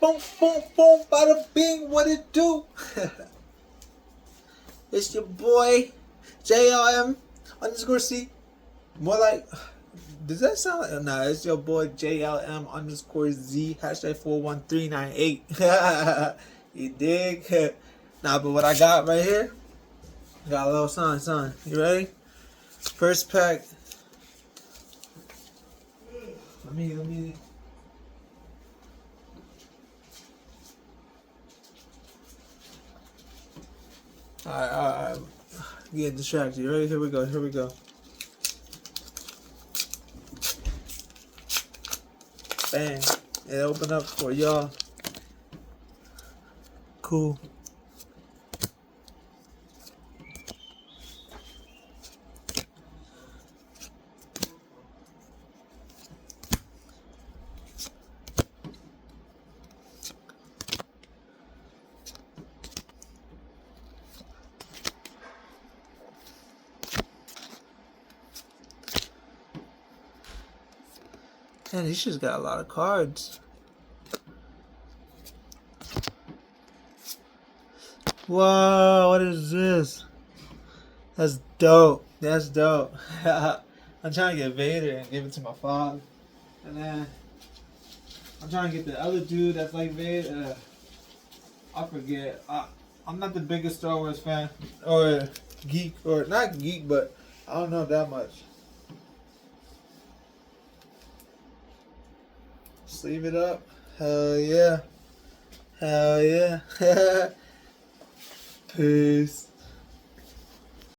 Boom, boom, boom, bada bing, what it do? It's your boy, JLM underscore C. More like, does that sound like, nah, it's your boy JLM underscore Z, hashtag 41398. You dig? Nah, but what I got right here, got a little something. You ready? First pack. Let me. Alright. Get distracted. You ready? Here we go. Bang. It opened up for y'all. Cool. Man, these just got a lot of cards. Whoa, what is this? That's dope. I'm trying to get Vader and give it to my father. And then I'm trying to get the other dude that's like Vader. I forget. I'm not the biggest Star Wars fan. Or geek. Or not geek, but I don't know that much. Sleeve it up. Hell yeah. Peace.